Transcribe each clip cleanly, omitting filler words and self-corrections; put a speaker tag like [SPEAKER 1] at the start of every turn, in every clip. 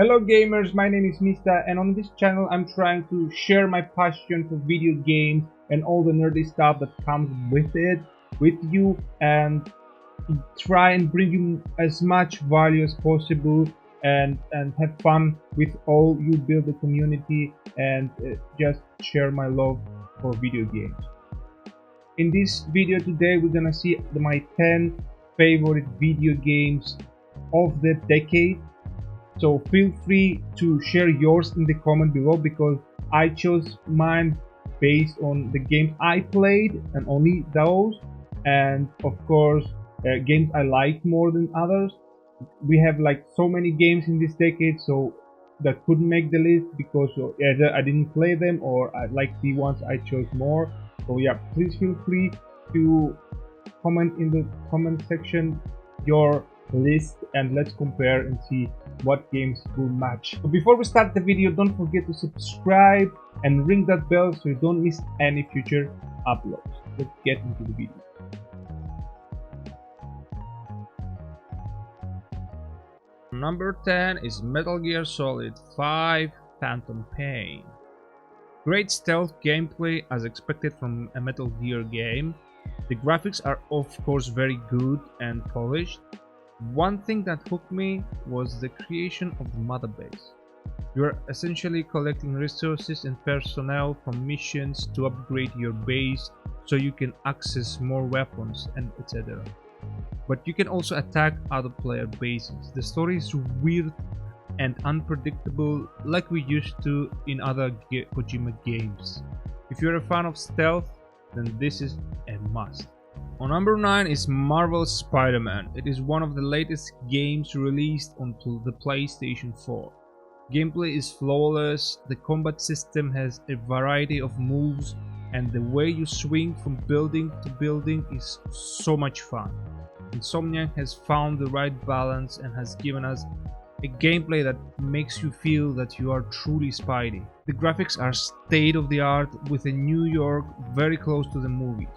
[SPEAKER 1] Hello gamers, my name is Mista, and on this channel I'm trying to share my passion for video games and all the nerdy stuff that comes with it with you, and try and bring you as much value as possible and have fun with all you, build a community, and just share my love for video games. In this video today we're gonna see my 10 favorite video games of the decade. So feel free to share yours in the comment below, because I chose mine based on the games I played and only those, and of course games I like more than others. We have like so many games in this decade, so that couldn't make the list because either I didn't play them or I like the ones I chose more. So yeah, please feel free to comment in the comment section your list and let's compare and see what games will match. So before we start the video, don't forget to subscribe and ring that bell so you don't miss any future uploads. Let's get into the video. Number 10 is Metal Gear Solid 5 Phantom Pain. Great stealth gameplay as expected from a Metal Gear game. The graphics are of course very good and polished. One thing that hooked me was the creation of the mother base. You are essentially collecting resources and personnel from missions to upgrade your base so you can access more weapons and etc. But you can also attack other player bases. The story is weird and unpredictable like we used to in other Kojima games. If you're a fan of stealth, then this is a must. On number 9 is Marvel's Spider-Man. It is one of the latest games released onto the PlayStation 4. Gameplay is flawless, the combat system has a variety of moves, and the way you swing from building to building is so much fun. Insomniac has found the right balance and has given us a gameplay that makes you feel that you are truly Spidey. The graphics are state of the art with a New York very close to the movies.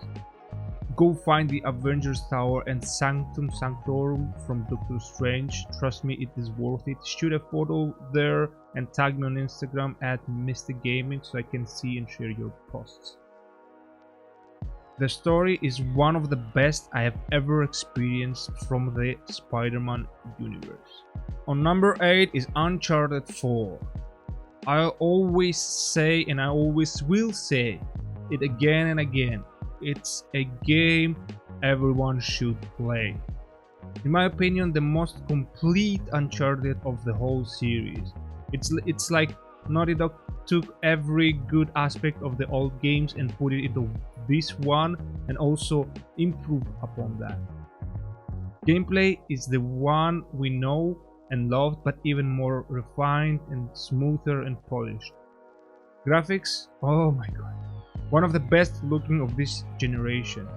[SPEAKER 1] Go find the Avengers Tower and Sanctum Sanctorum from Doctor Strange. Trust me, it is worth it. Shoot a photo there and tag me on Instagram at MystaGaming so I can see and share your posts. The story is one of the best I have ever experienced from the Spider-Man universe. On number 8 is Uncharted 4. I always say, and I always will say it again and again, it's a game everyone should play. In my opinion, the most complete Uncharted of the whole series. It's like Naughty Dog took every good aspect of the old games and put it into this one and also improved upon that. Gameplay is the one we know and loved, but even more refined and smoother and polished. Graphics, oh my god, one of the best looking of this generation.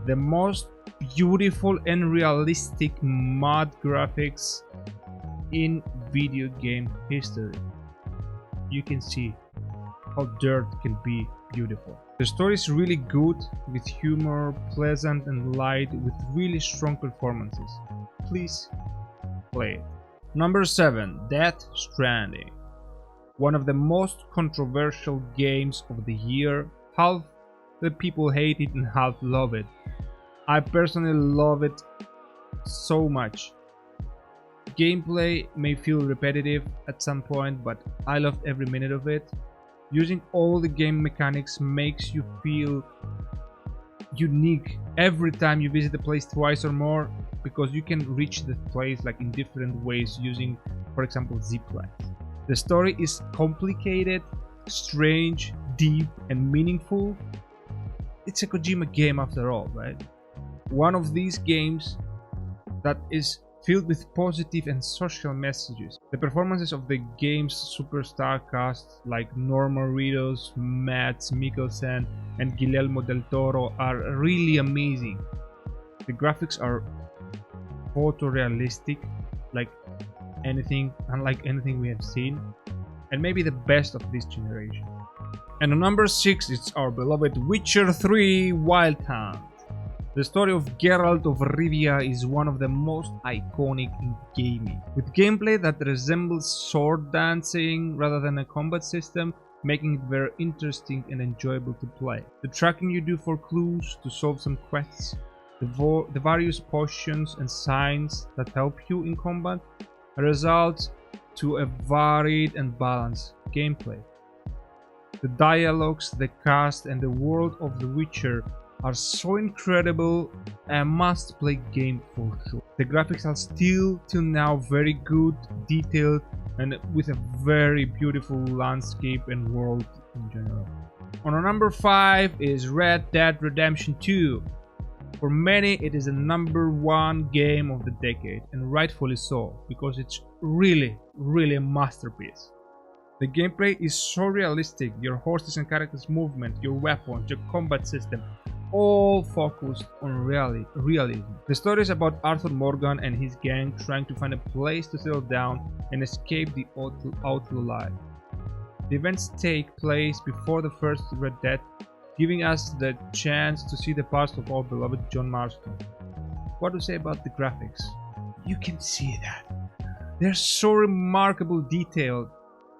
[SPEAKER 1] The most beautiful and realistic mud graphics in video game history. You can see how dirt can be beautiful. The story is really good, with humor, pleasant and light, with really strong performances. Please play it. Number 7, Death Stranding. One of the most controversial games of the year. Half the people hate it and half love it. I personally love it so much. Gameplay may feel repetitive at some point, but I loved every minute of it. Using all the game mechanics makes you feel unique every time you visit the place twice or more, because you can reach the place like in different ways using, for example, ziplines. The story is complicated, strange, deep and meaningful. It's a Kojima game after all, right? One of these games that is filled with positive and social messages. The performances of the game's superstar cast like Norman Reedus, Mads Mikkelsen and Guillermo del Toro are really amazing. The graphics are photorealistic, unlike anything we have seen, and maybe the best of this generation. And on number 6 it's our beloved Witcher 3 Wild Hunt. The story of Geralt of Rivia is one of the most iconic in gaming, with gameplay that resembles sword dancing rather than a combat system, making it very interesting and enjoyable to play. The tracking you do for clues to solve some quests, the various potions and signs that help you in combat, result to a varied and balanced gameplay. The dialogues, the cast, and the world of The Witcher are so incredible, a must-play game for sure. The graphics are still till now very good, detailed, and with a very beautiful landscape and world in general. On our number 5 is Red Dead Redemption 2. For many, it is the #1 game of the decade, and rightfully so, because it's really a masterpiece. The gameplay is so realistic, your horses and characters' movement, your weapons, your combat system, all focused on realism. The story is about Arthur Morgan and his gang trying to find a place to settle down and escape the outlaw life. The events take place before the first Red Dead, giving us the chance to see the past of our beloved John Marston. What to say about the graphics? You can see that. They're so remarkable detailed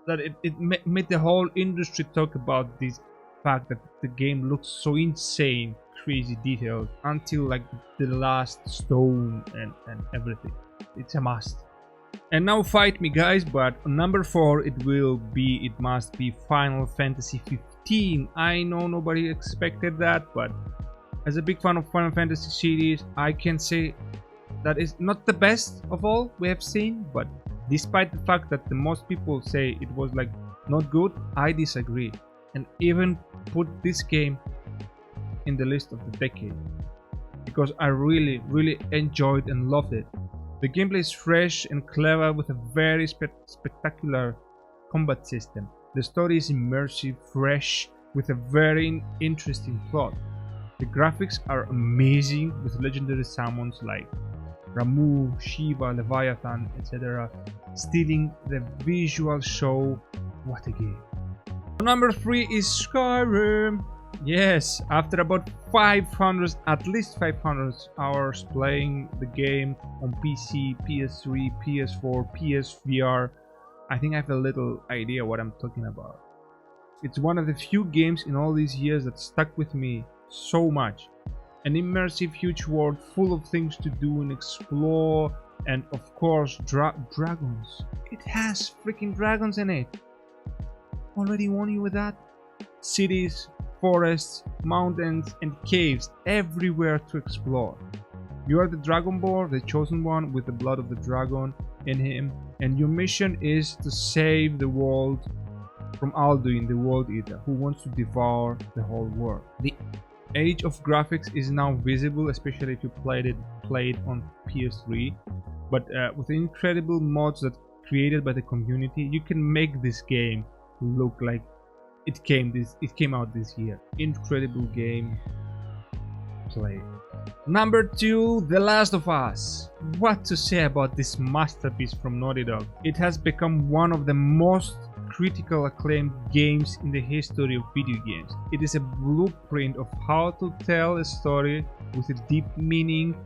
[SPEAKER 1] that it made the whole industry talk about this fact that the game looks so insane, crazy detailed, until like the last stone and everything. It's a must. And now fight me guys, but on number 4 it must be Final Fantasy 15. I know nobody expected that, but as a big fan of Final Fantasy series, I can say that is not the best of all we have seen, but despite the fact that the most people say it was like not good, I disagree and even put this game in the list of the decade because I really enjoyed and loved it. The gameplay is fresh and clever with a very spectacular combat system. The story is immersive, fresh, with a very interesting plot. The graphics are amazing with legendary summons like Ramu, Shiva, Leviathan, etc. stealing the visual show. What a game. Number 3 is Skyrim. Yes, after about at least 500 hours playing the game on PC, PS3, PS4, PSVR, I think I have a little idea what I'm talking about. It's one of the few games in all these years that stuck with me so much. An immersive huge world full of things to do and explore, and of course dragons. It has freaking dragons in it. Already warn you with that. Cities, forests, mountains and caves everywhere to explore. You are the Dragonborn, the chosen one with the blood of the dragon in him, and your mission is to save the world from Alduin, the World Eater, who wants to devour the whole world. The age of graphics is now visible, especially if you played it on PS3, but with the incredible mods that created by the community, you can make this game look like it came out this year. Incredible game. Play. Number 2, The Last of Us. What to say about this masterpiece from Naughty Dog? It has become one of the most critical acclaimed games in the history of video games. It is a blueprint of how to tell a story with a deep meaning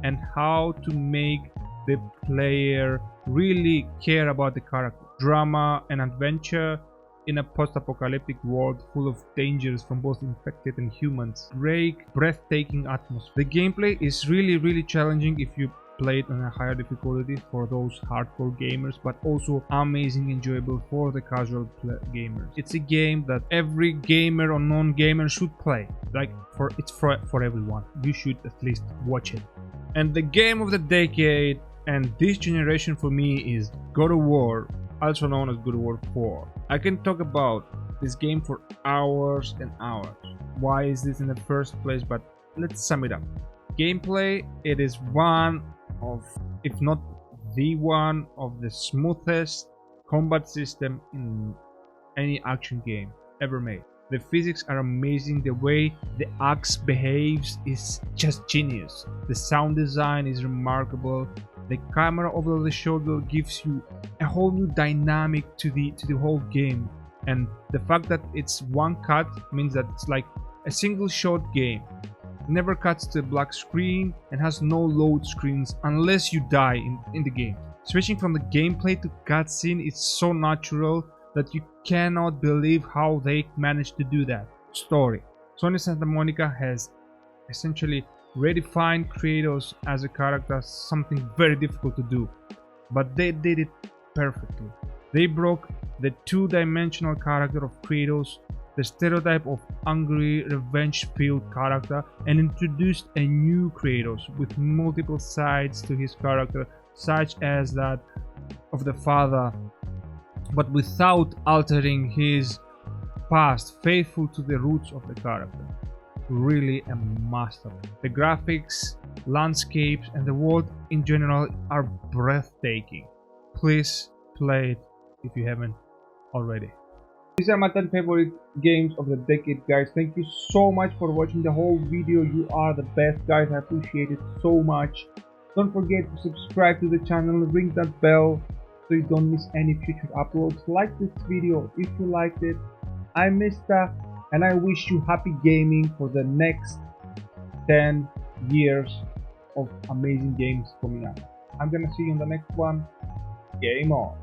[SPEAKER 1] and how to make the player really care about the character. Drama and adventure in a post-apocalyptic world full of dangers from both infected and humans. Breathtaking atmosphere. The gameplay is really challenging if you play it on a higher difficulty for those hardcore gamers, but also amazing enjoyable for the casual gamers. It's a game that every gamer or non-gamer should play. It's for everyone. You should at least watch it. And the game of the decade and this generation for me is God of War, also known as God of War 4. I can talk about this game for hours and hours. Why is this in the first place? But let's sum it up. Gameplay, it is one of, if not the one of the smoothest combat system in any action game ever made. The physics are amazing, the way the axe behaves is just genius. The sound design is remarkable. The camera over the shoulder gives you a whole new dynamic to the whole game, and the fact that it's one cut means that it's like a single shot game. never cuts to a black screen, and has no load screens unless you die in the game. Switching from the gameplay to cutscene is so natural that you cannot believe how they managed to do that. Story. Sony Santa Monica has essentially redefined Kratos as a character, something very difficult to do, but they did it perfectly. They broke the two-dimensional character of Kratos, the stereotype of angry, revenge-filled character, and introduced a new Kratos with multiple sides to his character, such as that of the father, but without altering his past, faithful to the roots of the character. Really a masterpiece. The graphics, landscapes, and the world in general are breathtaking. Please play it if you haven't already. These are my 10 favorite games of the decade, guys. Thank you so much for watching the whole video. You are the best, guys. I appreciate it so much. Don't forget to subscribe to the channel, ring that bell so you don't miss any future uploads. Like this video if you liked it. I'm Mista, and I wish you happy gaming for the next 10 years of amazing games coming up. I'm gonna see you in the next one. Game on.